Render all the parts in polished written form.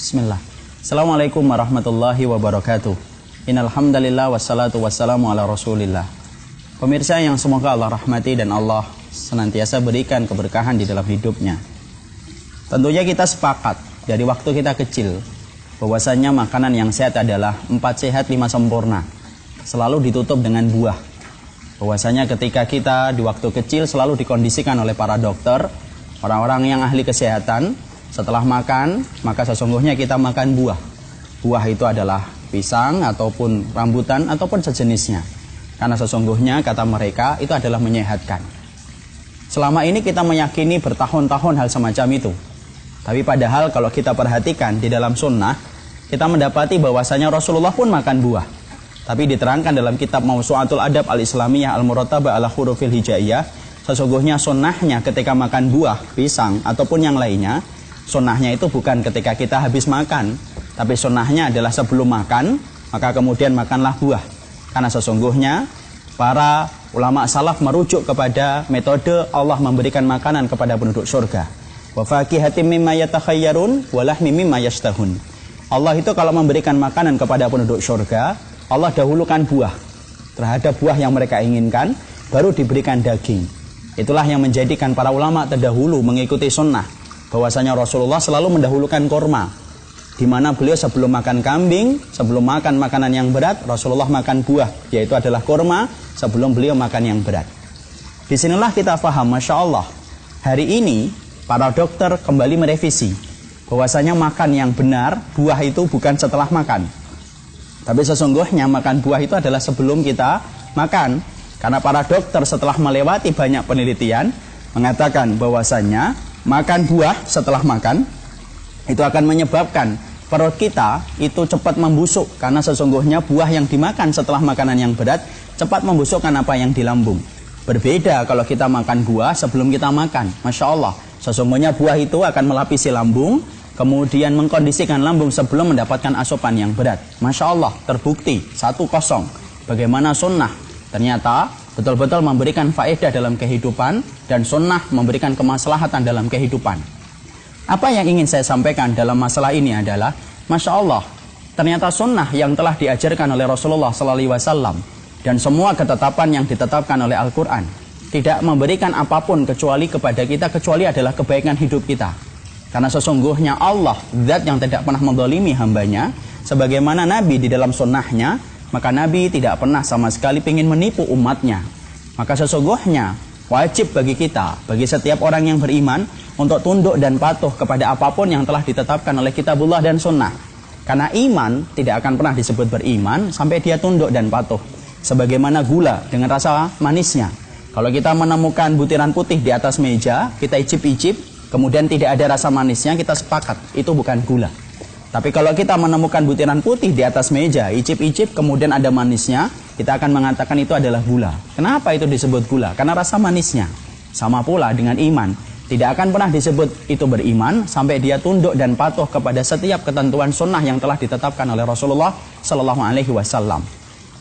Bismillah. Assalamualaikum warahmatullahi wabarakatuh. Innal hamdalillah wassalatu wassalamu ala Rasulillah. Pemirsa yang semoga Allah rahmati dan Allah senantiasa berikan keberkahan di dalam hidupnya. Tentunya kita sepakat dari waktu kita kecil bahwasanya makanan yang sehat adalah 4 sehat 5 sempurna. Selalu ditutup dengan buah. Bahwasanya ketika kita di waktu kecil selalu dikondisikan oleh para dokter, orang-orang yang ahli kesehatan, setelah makan, maka sesungguhnya kita makan buah. Buah itu adalah pisang ataupun rambutan ataupun sejenisnya. Karena sesungguhnya kata mereka itu adalah menyehatkan. Selama ini kita meyakini bertahun-tahun hal semacam itu. Tapi padahal kalau kita perhatikan di dalam sunnah, kita mendapati bahwasanya Rasulullah pun makan buah. Tapi diterangkan dalam kitab Mawsu'atul Adab Al-Islamiyah Al-Murattabah ala Hurufil Hijaiyah, sesungguhnya sunnahnya ketika makan buah, pisang ataupun yang lainnya, sunnahnya itu bukan ketika kita habis makan, tapi sunnahnya adalah sebelum makan, maka kemudian makanlah buah. Karena sesungguhnya para ulama salaf merujuk kepada metode Allah memberikan makanan kepada penduduk surga. Wa fakihatin mimma yatakhayyarun wa lahmin mimma yashtahun. Allah itu kalau memberikan makanan kepada penduduk surga, Allah dahulukan buah. Terhadap buah yang mereka inginkan, baru diberikan daging. Itulah yang menjadikan para ulama terdahulu mengikuti sunnah, bahwasanya Rasulullah selalu mendahulukan kurma, di mana beliau sebelum makan kambing, sebelum makan makanan yang berat, Rasulullah makan buah, yaitu adalah kurma, sebelum beliau makan yang berat. Disinilah kita paham, Masya Allah, hari ini para dokter kembali merevisi bahwasanya makan yang benar, buah itu bukan setelah makan, tapi sesungguhnya makan buah itu adalah sebelum kita makan. Karena para dokter setelah melewati banyak penelitian mengatakan bahwasanya makan buah setelah makan itu akan menyebabkan perut kita itu cepat membusuk, karena sesungguhnya buah yang dimakan setelah makanan yang berat cepat membusukkan apa yang di lambung. Berbeda kalau kita makan buah sebelum kita makan. Masya Allah, sesungguhnya buah itu akan melapisi lambung, kemudian mengkondisikan lambung sebelum mendapatkan asupan yang berat. Masya Allah, terbukti 1-0 bagaimana sunnah ternyata betul-betul memberikan faedah dalam kehidupan, dan sunnah memberikan kemaslahatan dalam kehidupan. Apa yang ingin saya sampaikan dalam masalah ini adalah, Masya Allah, ternyata sunnah yang telah diajarkan oleh Rasulullah SAW dan semua ketetapan yang ditetapkan oleh Al-Quran tidak memberikan apapun kecuali kepada kita, kecuali adalah kebaikan hidup kita. Karena sesungguhnya Allah, zat yang tidak pernah menzalimi hambanya, sebagaimana Nabi di dalam sunnahnya, maka Nabi tidak pernah sama sekali ingin menipu umatnya. Maka sesungguhnya wajib bagi kita, bagi setiap orang yang beriman, untuk tunduk dan patuh kepada apapun yang telah ditetapkan oleh kitabullah dan sunnah. Karena iman tidak akan pernah disebut beriman sampai dia tunduk dan patuh. Sebagaimana gula dengan rasa manisnya. Kalau kita menemukan butiran putih di atas meja, kita icip-icip, kemudian tidak ada rasa manisnya, kita sepakat itu bukan gula. Tapi kalau kita menemukan butiran putih di atas meja, icip-icip, kemudian ada manisnya, kita akan mengatakan itu adalah gula. Kenapa itu disebut gula? Karena rasa manisnya. Sama pula dengan iman. Tidak akan pernah disebut itu beriman sampai dia tunduk dan patuh kepada setiap ketentuan sunnah yang telah ditetapkan oleh Rasulullah SAW.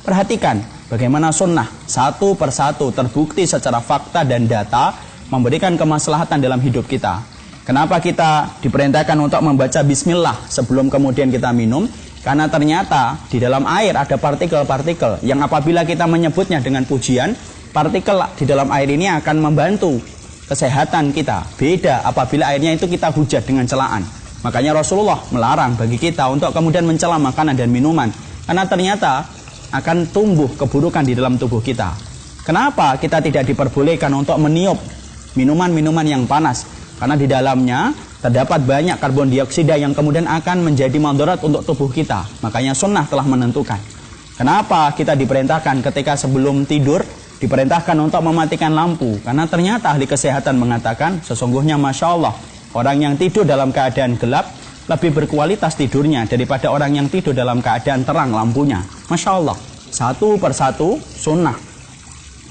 Perhatikan bagaimana sunnah satu persatu terbukti secara fakta dan data memberikan kemaslahatan dalam hidup kita. Kenapa kita diperintahkan untuk membaca bismillah sebelum kemudian kita minum? Karena ternyata di dalam air ada partikel-partikel yang apabila kita menyebutnya dengan pujian, partikel di dalam air ini akan membantu kesehatan kita. Beda apabila airnya itu kita hujat dengan celaan. Makanya Rasulullah melarang bagi kita untuk kemudian mencela makanan dan minuman, karena ternyata akan tumbuh keburukan di dalam tubuh kita. Kenapa kita tidak diperbolehkan untuk meniup minuman-minuman yang panas? Karena di dalamnya terdapat banyak karbon dioksida yang kemudian akan menjadi mudarat untuk tubuh kita. Makanya sunnah telah menentukan. Kenapa kita diperintahkan ketika sebelum tidur diperintahkan untuk mematikan lampu? Karena ternyata ahli kesehatan mengatakan sesungguhnya Masya Allah, orang yang tidur dalam keadaan gelap lebih berkualitas tidurnya daripada orang yang tidur dalam keadaan terang lampunya. Masya Allah, satu persatu sunnah.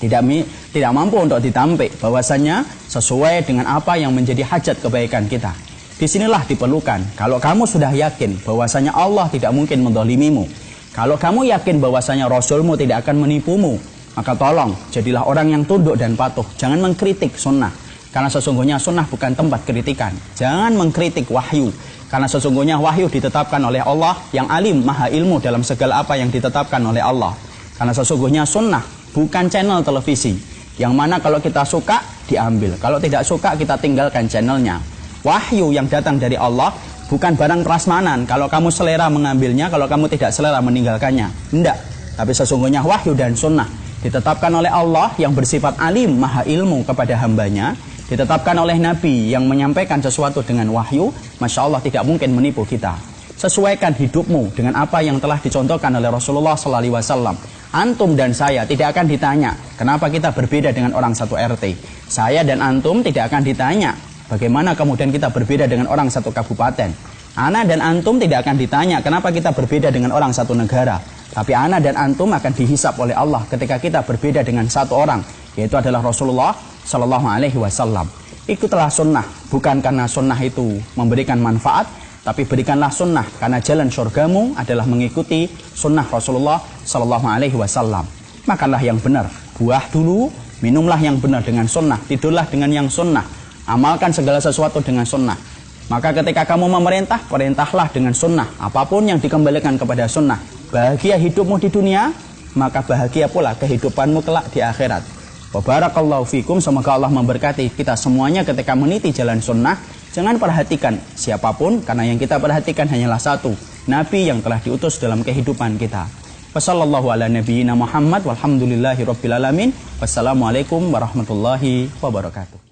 Tidak mampu untuk ditampik bahwasanya sesuai dengan apa yang menjadi hajat kebaikan kita. Disinilah diperlukan. Kalau kamu sudah yakin bahwasanya Allah tidak mungkin menzalimimu, kalau kamu yakin bahwasanya Rasulmu tidak akan menipumu, maka tolong jadilah orang yang tunduk dan patuh. Jangan mengkritik sunnah, karena sesungguhnya sunnah bukan tempat kritikan. Jangan mengkritik wahyu, Karena sesungguhnya wahyu ditetapkan oleh Allah yang alim, maha ilmu dalam segala apa yang ditetapkan oleh Allah. Karena sesungguhnya sunnah bukan channel televisi, yang mana kalau kita suka diambil, kalau tidak suka kita tinggalkan channelnya. Wahyu yang datang dari Allah bukan barang prasmanan, kalau kamu selera mengambilnya, kalau kamu tidak selera meninggalkannya. Tidak. Tapi sesungguhnya wahyu dan sunnah ditetapkan oleh Allah yang bersifat alim, maha ilmu kepada hambanya, ditetapkan oleh Nabi yang menyampaikan sesuatu dengan wahyu. Masya Allah, tidak mungkin menipu kita. Sesuaikan hidupmu dengan apa yang telah dicontohkan oleh Rasulullah SAW. Antum dan saya tidak akan ditanya kenapa kita berbeda dengan orang satu RT. Saya dan antum tidak akan ditanya bagaimana kemudian kita berbeda dengan orang satu kabupaten. Ana dan antum tidak akan ditanya kenapa kita berbeda dengan orang satu negara. Tapi ana dan antum akan dihisap oleh Allah ketika kita berbeda dengan satu orang, yaitu adalah Rasulullah Shallallahu Alaihi Wasallam. Ikutlah sunnah, bukan karena sunnah itu memberikan manfaat, tapi berikanlah sunnah karena jalan surgamu adalah mengikuti sunnah Rasulullah Shallallahu Alaihi Wasallam. Makanlah yang benar, buah dulu, minumlah yang benar dengan sunnah, tidurlah dengan yang sunnah, amalkan segala sesuatu dengan sunnah. Maka ketika kamu memerintah, perintahlah dengan sunnah, apapun yang dikembalikan kepada sunnah. Bahagia hidupmu di dunia, maka bahagia pula kehidupanmu kelak di akhirat. Wa barakallahu fikum, semoga Allah memberkati kita semuanya ketika meniti jalan sunnah. Jangan perhatikan siapapun, karena yang kita perhatikan hanyalah satu, Nabi yang telah diutus dalam kehidupan kita. Wassallallahu ala nabiyyina Muhammad walhamdulillahi rabbil alamin. Wassalamualaikum warahmatullahi wabarakatuh.